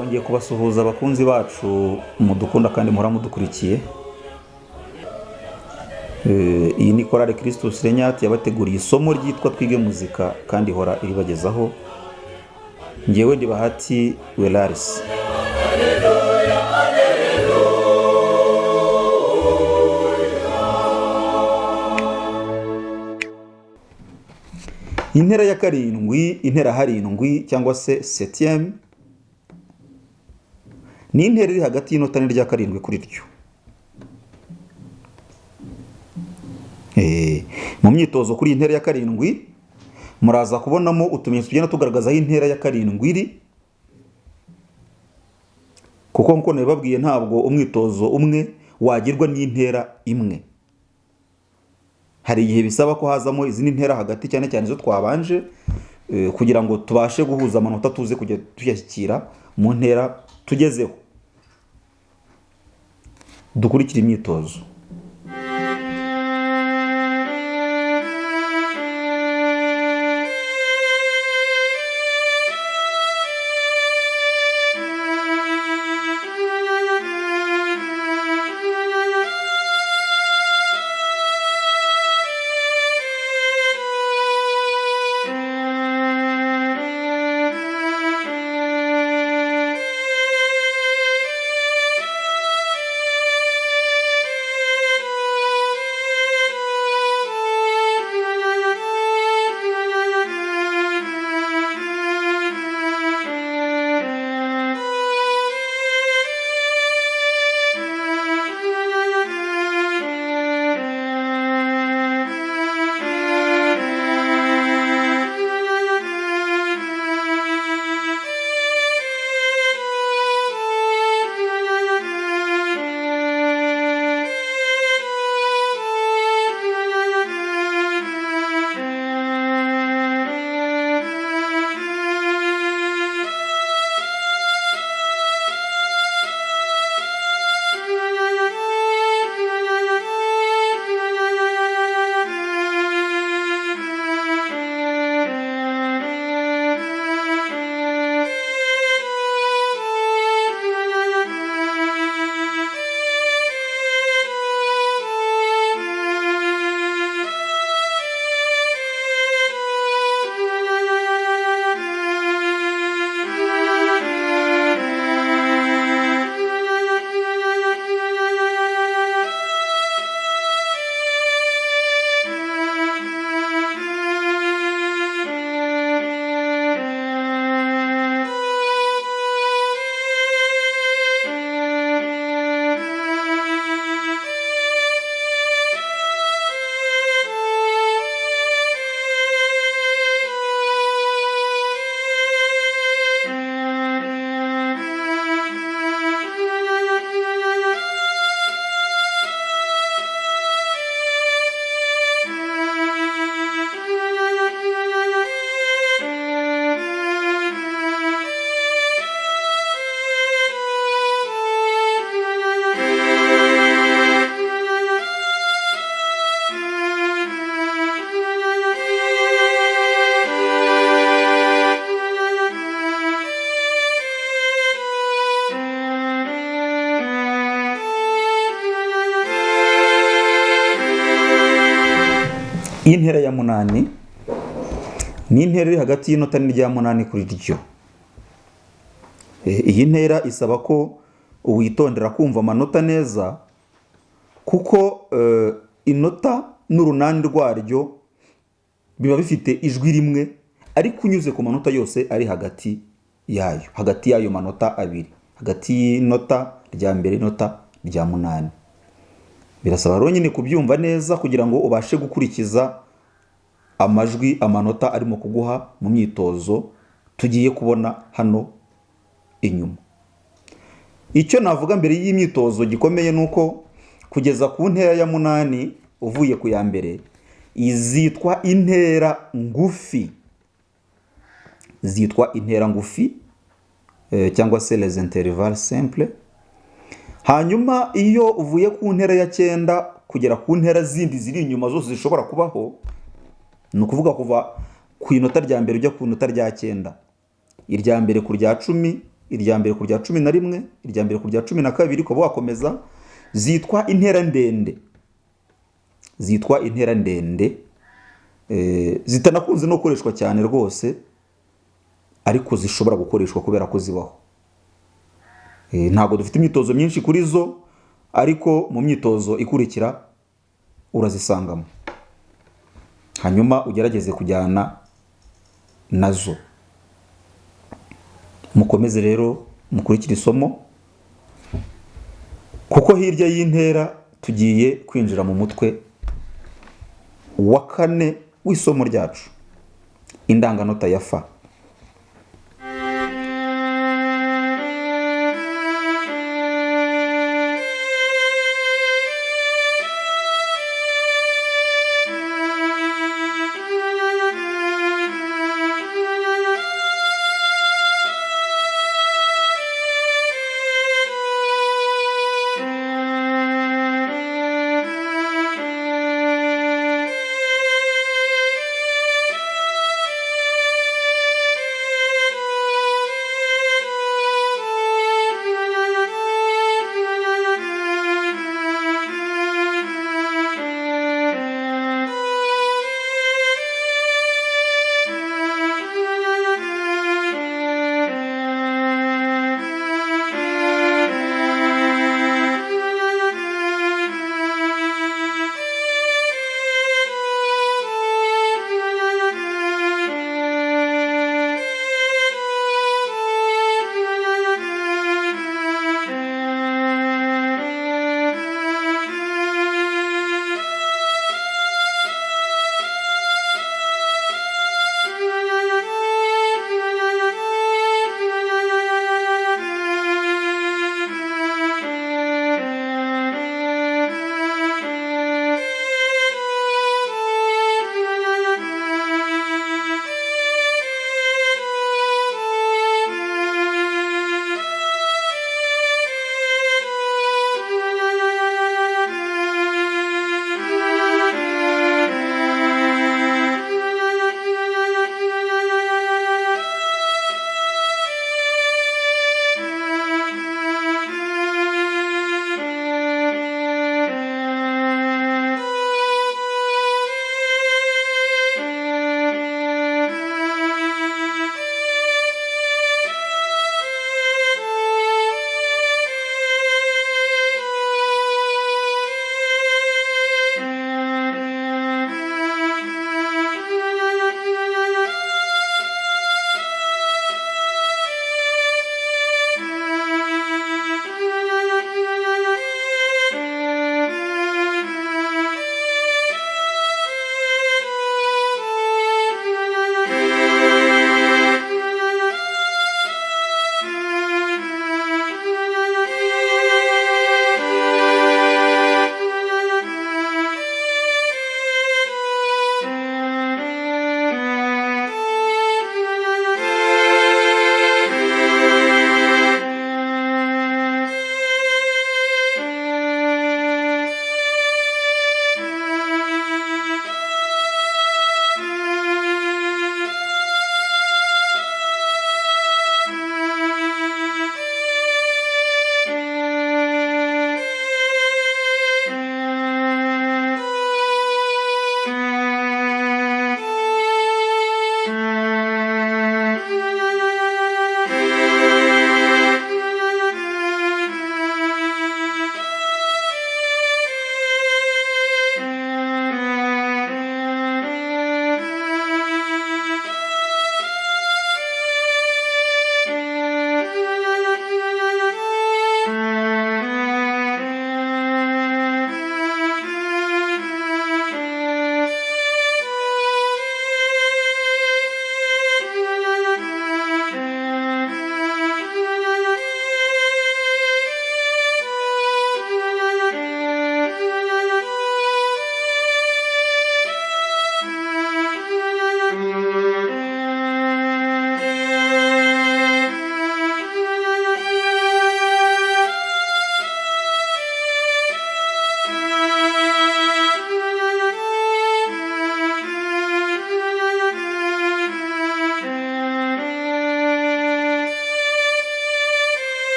twongeye kubasuhuza abakunzi bacu mudukunda kandi muhora mudukurikiye. Iyi ni Chorale Christus Regnat yabateguriye isomo ryitwa Twige Muzika kandi ihora iribagezaho. Njyewe ndi Bahati Welaris. Intera ya karindwi, intera harindwi cyangwa se septième, ni intera iri hagati y'inota n'irya karindwi kuri ryo. Mu myitozo kuri intera ya karindwi muraza kubonamo utumenyetso tugenda tugaragaza aho intera ya karindwi iri, kuko nkuko nabibabwiye ntabwo umwitozo umwe wagirwa n'intera imwe. Hari igihe bisaba ko hazamo izindi ntera hagati, cyane cyane izo twabanje, kugira ngo tubashe guhuza amanota tuze kujya tuyashyikira mu ntera tugezeho. Dukurikira imyitozo. Intera ya munani ni intera iri hagati y'inota n'irya munani kuri ryo. Iyi ntera isaba ko witondera kumva amanota neza, kuko inota n'urunani rwaryo biba bifite ijwi rimwe ariko unyuze ku manota yose ari hagati y'ayo manota abiri, hagati y'inota rya mbere n'inota rya munani. Birasaba rero nyine kubyumva neza kugira ngo ubashe gukurikiza amajwi, amanota arimo kuguha mu myitozo tugiye kubona hano inyuma. Icyo navuga mbere y'imyitozo gikomeye nuko kugeza ku ntera ya munani uvuye ku ya mbere izitwa intera ngufi. Zitwa intera ngufi cyangwa se les intervalles simples. Hanyuma iyo uvuye ku ntera ya 9 kugera ku ntera zindi ziri inyuma zose zishobora kubaho, ni ukuvuga kuva ku inota rya mbere ujya ku inota rya 9, irya mbere ku rya 10, irya mbere ku rya 11, irya mbere ku rya 12, ukaba wakomeza, zitwa intera ndende. Zitwa intera ndende, zitanakunze no gukoreshwa cyane rwose, ariko zishobora gukoreshwa kubera ko zibaho. Ntabwo dufite imyitozo myinshi kuri zo, ariko mu myitozo ikurikira urazisangamo, hanyuma ugerageze kujyana nazo. Mukomeze rero mukurikira isomo, kuko hirya y'intera tugiye kwinjira mu mutwe wa 4 w'isomo ryacu, indanganota ya F.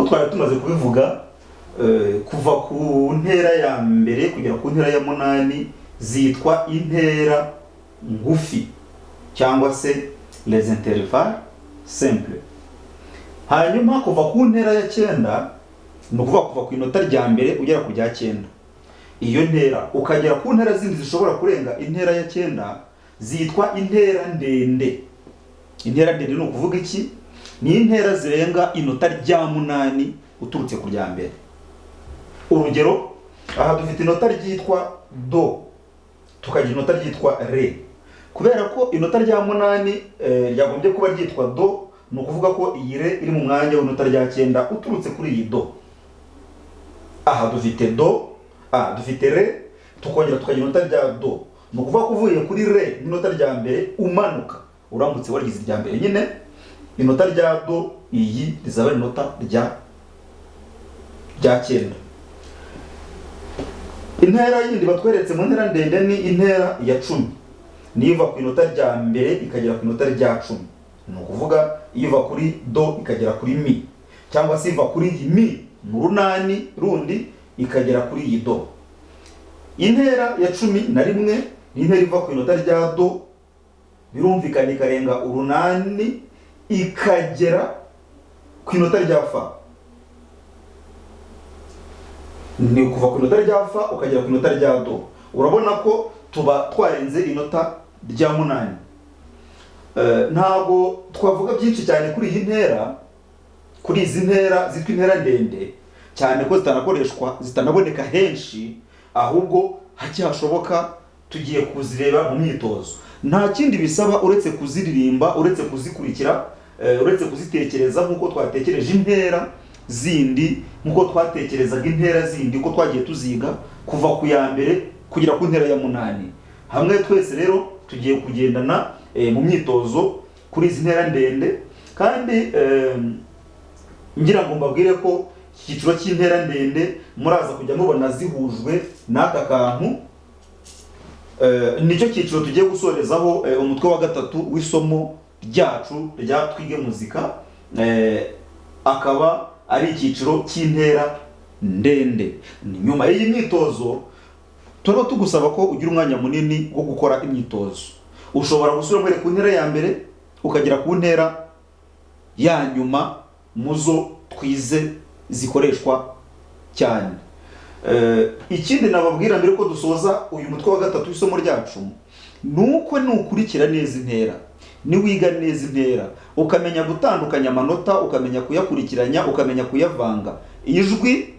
twari tumaze kubivuga, kuva ku ntera ya mbere kugera ku ntera ya munani zitwa intera ngufi cyangwa se les intervalles simples. Hanyuma kuva ku ntera ya 9 ni ukuvuga kuva ku inota rya mbere ugera ku rya 9, iyo ntera ukagera ku ntera zindi zishobora kurenga intera ya 9 zitwa intera ndende. Intera ndende ni ukuvuga iki? Ni intera zirenga inota rya 8 uturutse ku rya mbere. Urugero, aha dufite inota ryitwa do, tukagira inota ryitwa re. Kubera ko inota rya 8 ryagombye kuba ryitwa do, ni ukuvuga ko iyi re iri mu mwanya w'inota rya 9 uturutse kuri iyi do. Aha dufite do, dufite re, tukongera tukagira inota rya do. Ni ukuvuga ko uvuye kuri re n'inota rya mbere umanuka, uramutse warigize irya mbere nyine, inota rya do iyi rizaba inota rya 9. Intera yindi batweretse mu ntera ndende ni intera ya 10. Ni iva ku inota rya mbere ikagera ku inota rya 10. Ni ukuvuga iva kuri do ikagera kuri mi, cyangwa se iva kuri iyi mi mu runani rundi ikagera kuri iyi do. Intera ya 11 ni intera iva ku inota rya do, birumvikana ikarenga urunani ikagera ku inota rya fa. Ni kuva ku inota rya fa ukagera ku inota rya do. Urabona ko tuba twarenze inota rya 8. Ntabwo twavuga byinshi cyane kuri iyi ntera, kuri izi ntera zitwa intera ndende, cyane ko zitanaboneka henshi, ahubwo hake hashoboka tugiye kuzireba mu myitozo. Nta kindi bisaba uretse kuziririmba, uretse kuzikurikira, uretse kuzitekereza nk'uko twatekereje intera zindi, nk'uko twatekerezaga intera zindi uko twagiye tuziga kuva ku ya mbere kugera ku ntera ya 8. Hamwe twese rero tugiye kugendana mu myitozo kuri izi ntera ndende, kandi ngira ngo mbabwire ko icyiciro cy'intera ndende muraza kujya mubona zihujwe n'aka kantu. Nicyo cyiciro tugiye gusorezaho umutwe wa 3 w'isomo ryacu rya twige muzika, akaba ari icyiciro cy'intera ndende. Nyuma y'iyi myitozo turaba tugusaba ko ugira umwanya munini wo gukora imyitozo. Ushobora gusubira ku ntera ya mbere ukagera ku ntera ya nyuma muzo twize zikoreshwa cyane. Ikindi nababwira mbere ko dusoza uyu mutwe wa 3 w'isomo ryacu, nuko nukurikira neza intera, niwiga neza intera, ukamenya gutandukanya amanota, ukamenya kuyakurikiranya, ukamenya kuyavanga, ijwi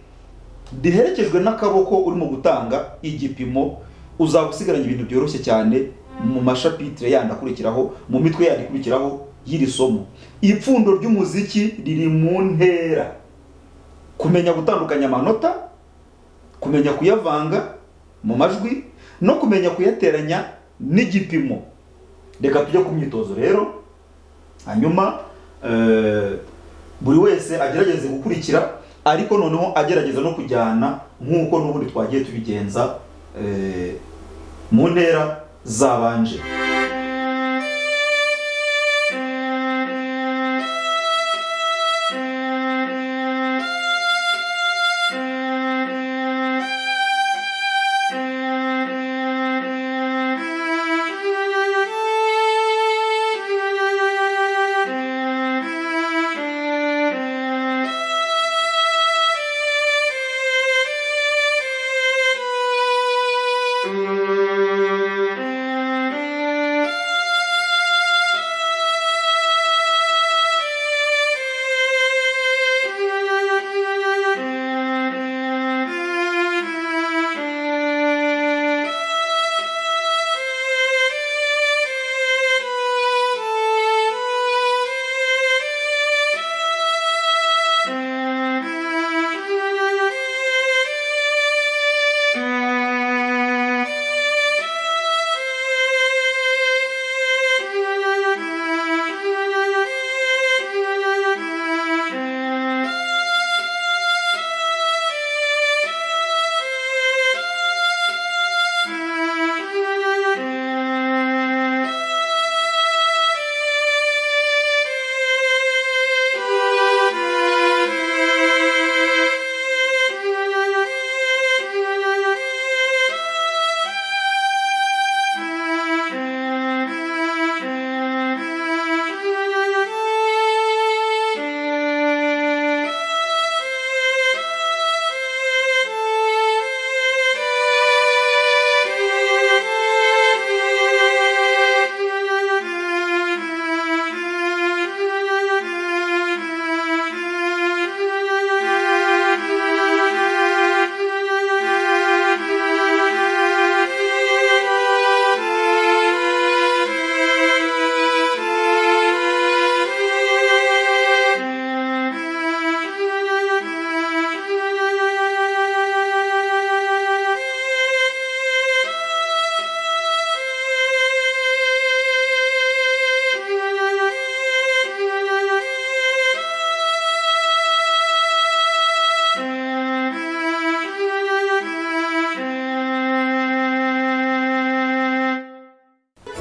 riherekejwe n'akaboko urimo gutanga igipimo, uzagusigaranya ibintu byoroshye cyane mu mashapitre yandi akurikiraho, mu mitwe yandi ikurikiraho y'iri somo. Ipfundo ry'umuziki riri mu ntera, kumenya gutandukanya amanota, kumenya kuyavanga mu majwi, no kumenya kuyateranya n'igipimo. Reka tujye ku myitozo rero, hanyuma buri wese agerageze gukurikira, ariko noneho agerageza no kujyana nk'uko n'ubundi twagiye tubigenza mu ntera zabanje.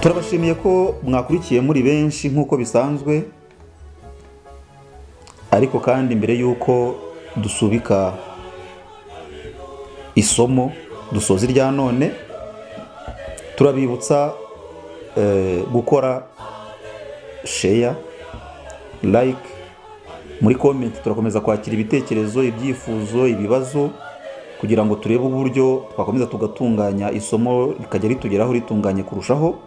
turabashimiye ko mwakurikiye muri benshi nk'uko bisanzwe, ariko kandi mbere y'uko dusubika isomo dusoza irya none, turabibutsa gukora share, like, muri comment turakomeza kwakira ibitekerezo, ibyifuzo, ibibazo, kugira ngo turebe uburyo twakomeza tugatunganya isomo rikajya ritugeraho ritunganye kurushaho.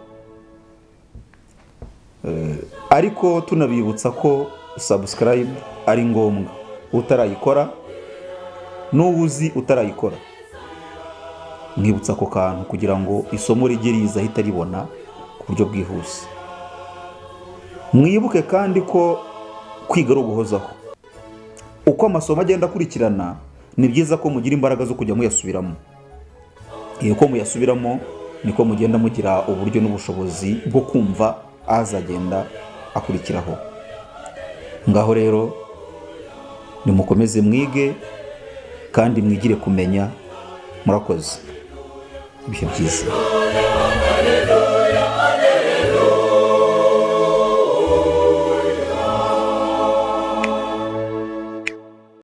Ariko tunabibutsa ko subscribe ari ngombwa, utarayikora n'ubuzi utarayikora, mwibutsa ako kantu kugira ngo isomo rijye riza hita ribona ku buryo bwihuse. Mwibuke kandi ko kwiga ari uguhozaho. Uko amasomo agenda akurikirana, ni byiza ko mugira imbaraga zo kujya muyasubiramo. Uko muyasubiramo niko mugenda mugira uburyo n'ubushobozi bwo kumva azagenda akurikiraho. Ngaho rero nimukomeze mwige kandi mwigire kumenya. Murakoze. Ibihe byiza.